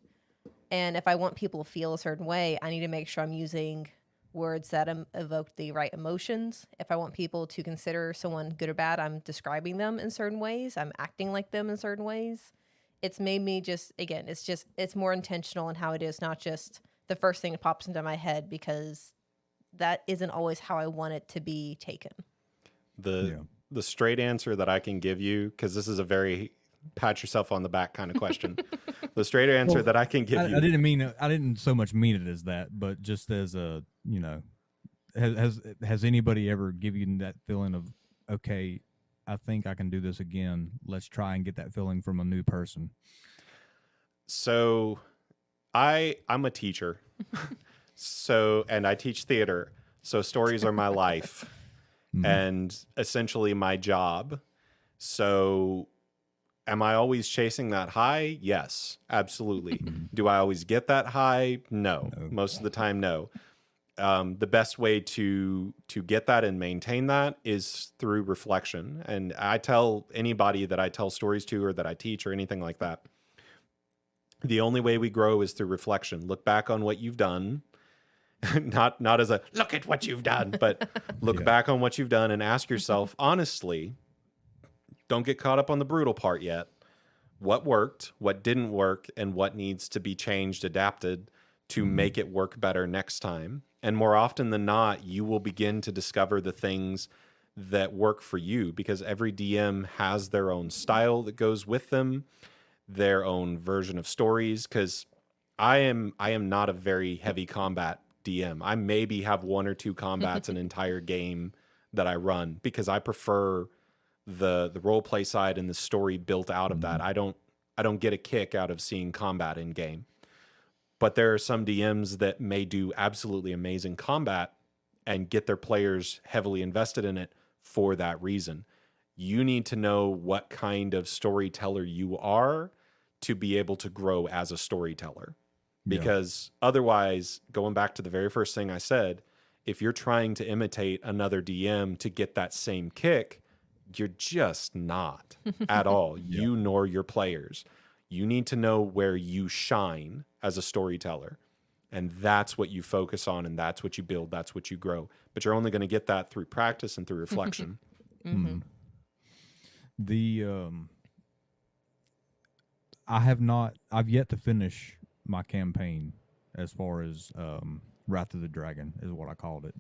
And if I want people to feel a certain way, I need to make sure I'm using words that evoke the right emotions. If I want people to consider someone good or bad, I'm describing them in certain ways. I'm acting like them in certain ways. It's made me it's more intentional in how it is, not just the first thing that pops into my head, because that isn't always how I want it to be taken. The straight answer that I can give you, because this is a very pat yourself on the back kind of question. The straight answer that I can give you. I didn't so much mean it as that, but just as a, has anybody ever given you that feeling of, okay, I think I can do this again. Let's try and get that feeling from a new person. So I'm a teacher. And I teach theater. So stories are my life and essentially my job. So am I always chasing that high? Yes, absolutely. Do I always get that high? No. Most of the time, no. The best way to get that and maintain that is through reflection. And I tell anybody that I tell stories to or that I teach or anything like that, the only way we grow is through reflection. Look back on what you've done. Not as a look at what you've done, but look back on what you've done and ask yourself honestly, don't get caught up on the brutal part yet. What worked, what didn't work, and what needs to be changed, adapted to make it work better next time. And more often than not, you will begin to discover the things that work for you, because every DM has their own style that goes with them, their own version of stories. Because I am not a very heavy combat DM. I maybe have one or two combats an entire game that I run, because I prefer the role play side and the story built out of that. I don't get a kick out of seeing combat in game. But there are some DMs that may do absolutely amazing combat and get their players heavily invested in it for that reason. You need to know what kind of storyteller you are to be able to grow as a storyteller. Because otherwise, going back to the very first thing I said, if you're trying to imitate another DM to get that same kick, You're just not at all. You nor your players. You need to know where you shine as a storyteller. And that's what you focus on, and that's what you build, that's what you grow. But you're only going to get that through practice and through reflection. I've yet to finish my campaign as far as Wrath of the Dragon is what I called it.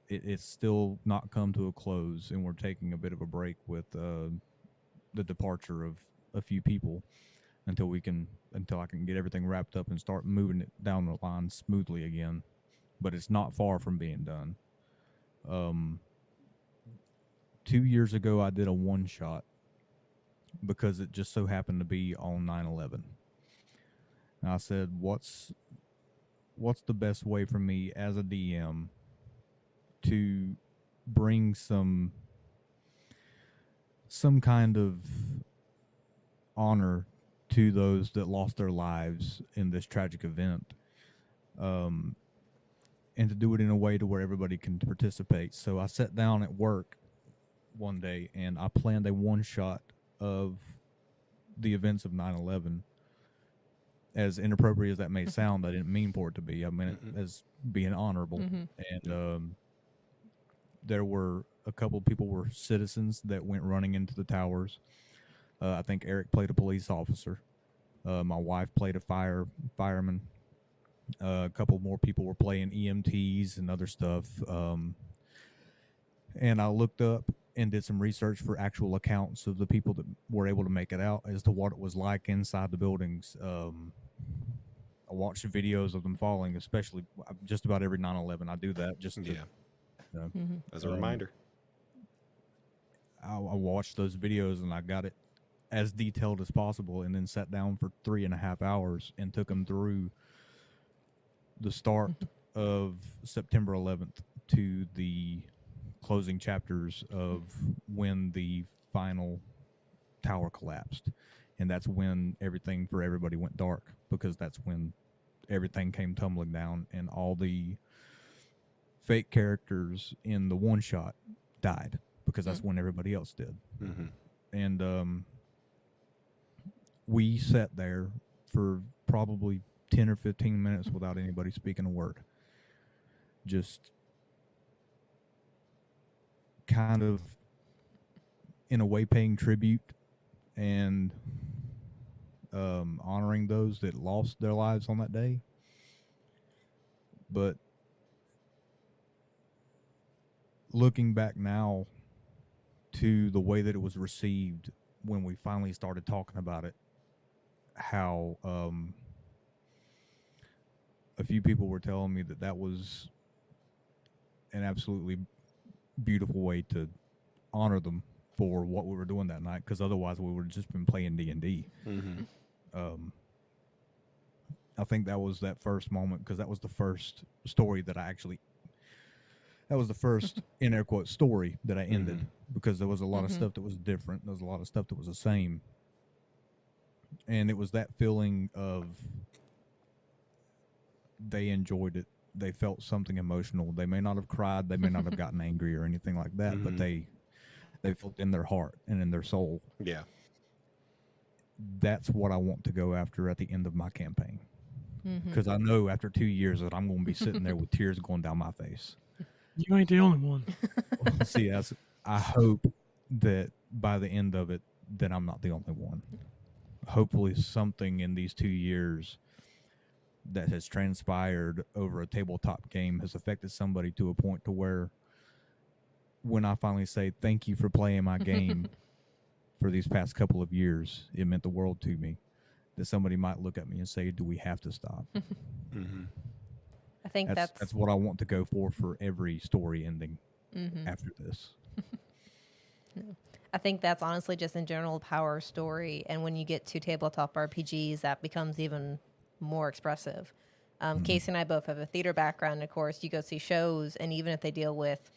It's still not come to a close, and we're taking a bit of a break with the departure of a few people until I can get everything wrapped up and start moving it down the line smoothly again. But it's not far from being done. 2 years ago, I did a one-shot because it just so happened to be on 9/11. And I said, what's the best way for me as a DM to bring some kind of honor to those that lost their lives in this tragic event, and to do it in a way to where everybody can participate. So I sat down at work one day and I planned a one-shot of the events of 9/11. As inappropriate as that may sound, I didn't mean for it to be. I meant it as being honorable. And there were a couple people were citizens that went running into the towers. I think Eric played a police officer. My wife played a fireman. A couple more people were playing EMTs and other stuff. And I looked up and did some research for actual accounts of the people that were able to make it out as to what it was like inside the buildings. I watched videos of them falling, especially just about every 9/11. I do that just to, as a reminder. I watched those videos and I got it as detailed as possible, and then sat down for 3.5 hours and took them through the start of September 11th to the closing chapters of when the final tower collapsed. And that's when everything for everybody went dark, because that's when everything came tumbling down and all the fake characters in the one shot died, because that's when everybody else did. And we sat there for probably 10 or 15 minutes without anybody speaking a word. Just kind of, in a way, paying tribute and honoring those that lost their lives on that day. But looking back now to the way that it was received when we finally started talking about it, how a few people were telling me that was an absolutely beautiful way to honor them for what we were doing that night, because otherwise we would have just been playing D&D. I think that was that first moment, because that was the first story that that was the first in air quotes story that I ended, because there was a lot of stuff that was different. There was a lot of stuff that was the same. And it was that feeling of they enjoyed it. They felt something emotional. They may not have cried. They may not have gotten angry or anything like that, but they felt in their heart and in their soul. Yeah. That's what I want to go after at the end of my campaign. Because I know after 2 years that I'm going to be sitting there with tears going down my face. You ain't the only one. See, I hope that by the end of it, that I'm not the only one. Hopefully something in these 2 years that has transpired over a tabletop game has affected somebody to a point to where when I finally say thank you for playing my game for these past couple of years, it meant the world to me, that somebody might look at me and say, do we have to stop? I think that's what I want to go for every story ending after this. I think that's honestly just in general power story, and when you get to tabletop RPGs, that becomes even more expressive. Casey and I both have a theater background. Of course, you go see shows, and even if they deal with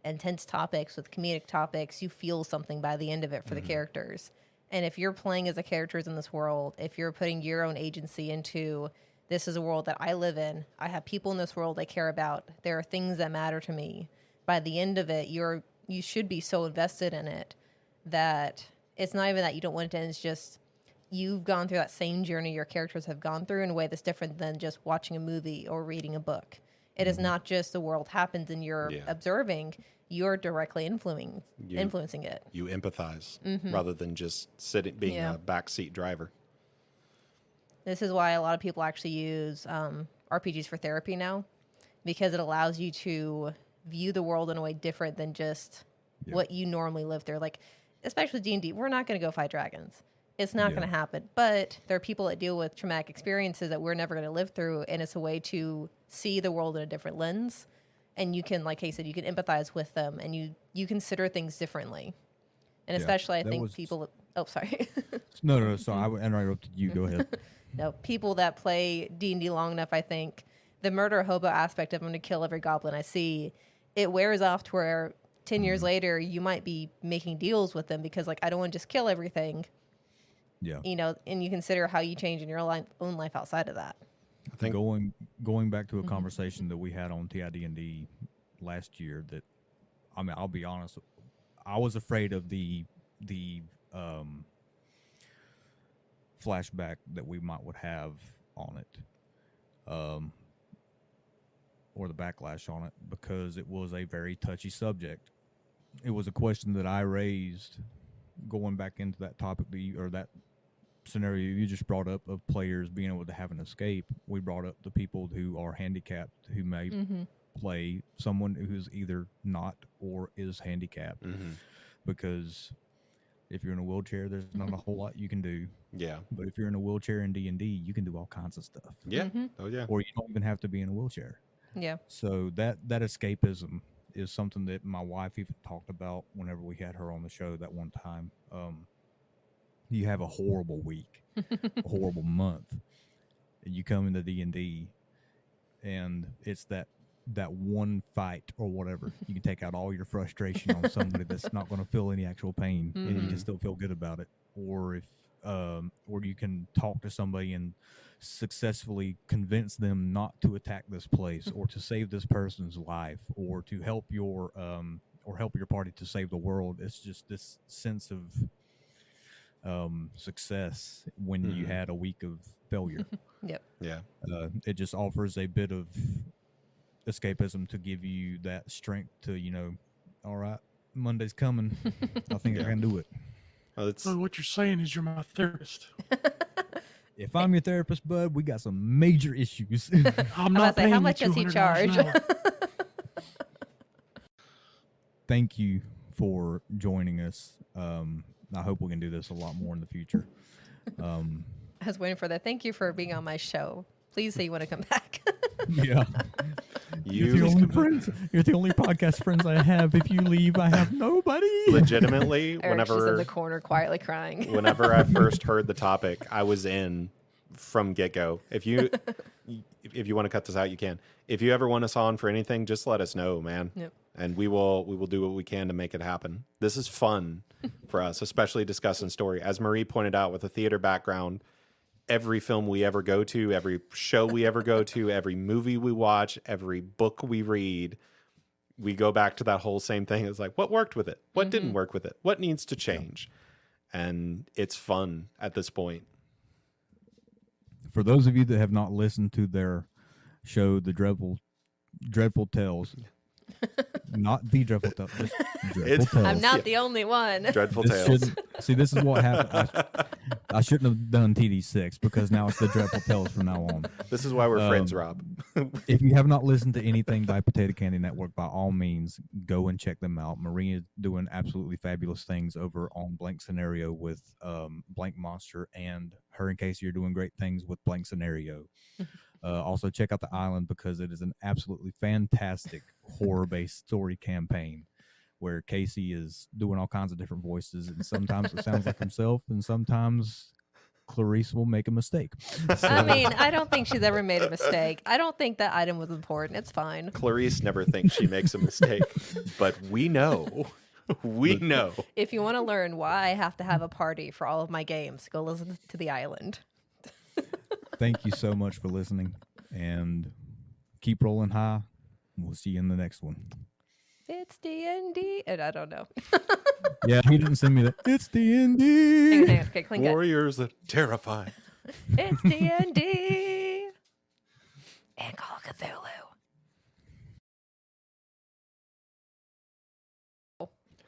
intense topics, with comedic topics, you feel something by the end of it for the characters. And if you're playing as the characters in this world, if you're putting your own agency into, this is a world that I live in, I have people in this world I care about, there are things that matter to me. By the end of it, you're you should be so invested in it that it's not even that you don't want it to end. It's just you've gone through that same journey your characters have gone through in a way that's different than just watching a movie or reading a book. It is not just the world happens and you're observing. You're directly influencing it. You empathize rather than just being a backseat driver. This is why a lot of people actually use RPGs for therapy now, because it allows you to view the world in a way different than just what you normally live through. Like, especially D&D, we're not going to go fight dragons. It's not going to happen. But there are people that deal with traumatic experiences that we're never going to live through, and it's a way to see the world in a different lens. And you can, like I said, you can empathize with them, and you consider things differently. And especially, I think people... Oh, sorry. No. So I interrupted you. Go ahead. No, people that play D&D long enough, I think, the murder hobo aspect of I'm going to kill every goblin I see, it wears off to where 10 years later, you might be making deals with them because, like, I don't want to just kill everything. Yeah. You know, and you consider how you change in your own life outside of that. I think going back to a conversation that we had on TID&D last year, that, I mean, I'll be honest, I was afraid of the flashback that we would have on it, or the backlash on it, because it was a very touchy subject. It was a question that I raised going back into that topic or that scenario you just brought up of players being able to have an escape. We brought up the people who are handicapped who may play someone who's either not or is handicapped, because if you're in a wheelchair, there's not a whole lot you can do. Yeah. But if you're in a wheelchair in D&D, you can do all kinds of stuff. Yeah. Oh, yeah. Or you don't even have to be in a wheelchair. Yeah. So that escapism is something that my wife even talked about whenever we had her on the show that one time. You have a horrible week, a horrible month, and you come into D&D, and it's that one fight or whatever. You can take out all your frustration on somebody that's not going to feel any actual pain, and you can still feel good about it. Or or you can talk to somebody and successfully convince them not to attack this place, or to save this person's life, or to help your party to save the world. It's just this sense of success when you had a week of failure. Yep. Yeah. It just offers a bit of escapism to give you that strength to, all right, Monday's coming. I think I can do it. Well, So what you're saying is you're my therapist. If I'm your therapist, bud, we got some major issues. I'm not say, paying how you much does he $200 charge? an hour. Thank you for joining us. I hope we can do this a lot more in the future. I was waiting for that. Thank you for being on my show. Please say you want to come back. Yeah. You're the only podcast friends I have. If you leave, I have nobody. Legitimately, Eric's just in the corner quietly crying. whenever I first heard the topic, I was in from get-go. If you want to cut this out, you can. If you ever want us on for anything, just let us know, man. Yep. And we will do what we can to make it happen. This is fun for us, especially discussing story. As Marie pointed out, with a theater background, every film we ever go to, every show we ever go to, every movie we watch, every book we read, we go back to that whole same thing. It's like, what worked with it? What didn't work with it? What needs to change? And it's fun at this point. For those of you that have not listened to their show, The Dreadful Tales, not The Dreadful Tales, just Dreadful Tales. I'm not the only one. Dreadful This Tales. See, this is what happened. I shouldn't have done TD6 because now it's The Dreadful Tales from now on. This is why we're friends, Rob. If you have not listened to anything by Potato Candy Network, by all means, go and check them out. Marie is doing absolutely fabulous things over on Blank Scenario with Blank Monster, and her and Casey are doing great things with Blank Scenario. Also, check out The Island because it is an absolutely fantastic horror-based story campaign where Casey is doing all kinds of different voices, and sometimes it sounds like himself, and sometimes Clarice will make a mistake. I mean, I don't think she's ever made a mistake. I don't think that item was important. It's fine. Clarice never thinks she makes a mistake, but we know. We know. If you want to learn why I have to have a party for all of my games, go listen to The Island. Thank you so much for listening, and keep rolling high. We'll see you in the next one. It's D&D. And I don't know. Yeah, he didn't send me that. It's the Hang on, indie. hang on. Okay, clink it. Warriors that terrify. It's D&D. And Call of Cthulhu.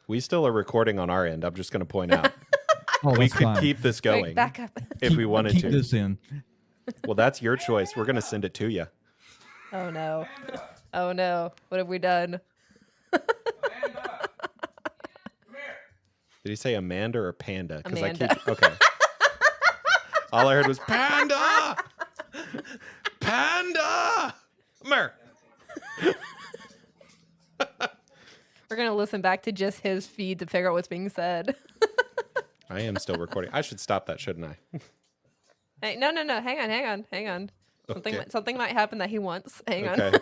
We still are recording on our end. I'm just going to point out. Oh, We that's could fine. keep this Wait, going back up. if we wanted keep to. this in. Well, that's your choice. We're going to send it to you. Oh, no. Oh, no. What have we done? Did he say Amanda or Panda? Amanda. Okay. All I heard was Panda! Panda! Come here. We're going to listen back to just his feed to figure out what's being said. I am still recording. I should stop that, shouldn't I? Hey, no. Hang on. Okay. Something might happen that he wants. Hang on. Okay.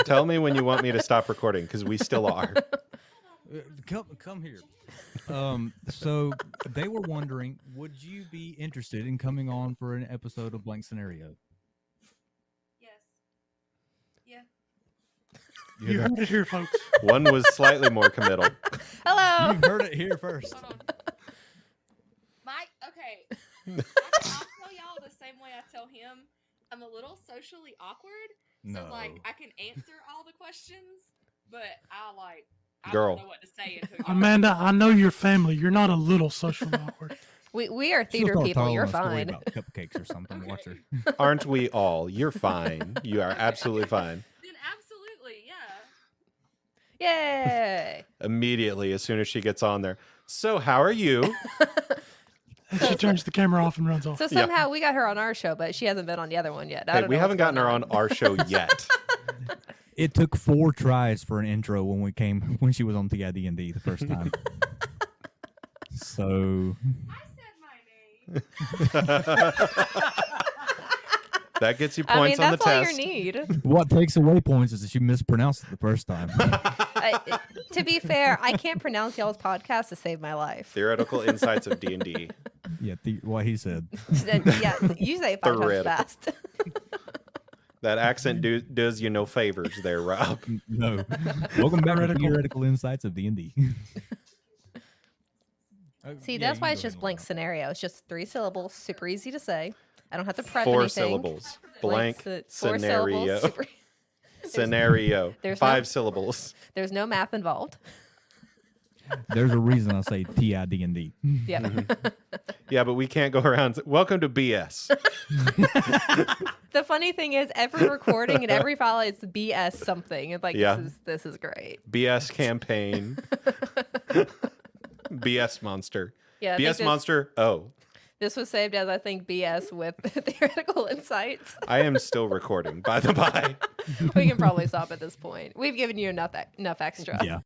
Tell me when you want me to stop recording, because we still are. Come here. So they were wondering, would you be interested in coming on for an episode of Blank Scenario? Yes. Yeah. You heard it here, folks. One was slightly more committal. Hello. You heard it here first. Hold on. Mike, okay. I'll tell y'all the same way I tell him. I'm a little socially awkward. No. So, like, I can answer all the questions, but I Girl. don't know what to say until y'all. Amanda, I know your family. You're not a little socially awkward. We are She'll theater start people. telling You're a story fine. about cupcakes or something. Watch her. Aren't we all? You're fine. You are absolutely fine. Then absolutely, yeah. Yay. Immediately, as soon as she gets on there. So, how are you? And she turns the camera off and runs off. So somehow we got her on our show, but she hasn't been on the other one yet. I Hey, don't we know haven't what's gotten her going on our show yet. It took 4 tries for an intro when she was on TID&D the first time. So I said my name. That gets you I mean, points on the that's all test. you need. what takes away points is that she mispronounced it the first time. To be fair, I can't pronounce y'all's podcast to save my life. Theoretical insights of D&D. Yeah, what he said. Yeah, you say it 5 times Theoretical. fast. That accent does you no favors there, Rob. No. Welcome back to Theoretical. Theoretical Insights of D&D. See, that's why it's just blank scenario. It's just 3 syllables, super easy to say. I don't have to prep 4 anything. syllables. Blank 4 scenario. syllables, super- Scenario. there's 5 no- syllables. There's no math involved. There's a reason I say TID&D. Yeah. Yeah, but we can't go around. Welcome to BS. The funny thing is, every recording and every file is BS something. It's like, Yeah. this is great. BS campaign. BS monster. Yeah, I think BS monster. Oh, This was saved as, I think, BS with theoretical insights. I am still recording, by the by. We can probably stop at this point. We've given you enough extra. Yeah.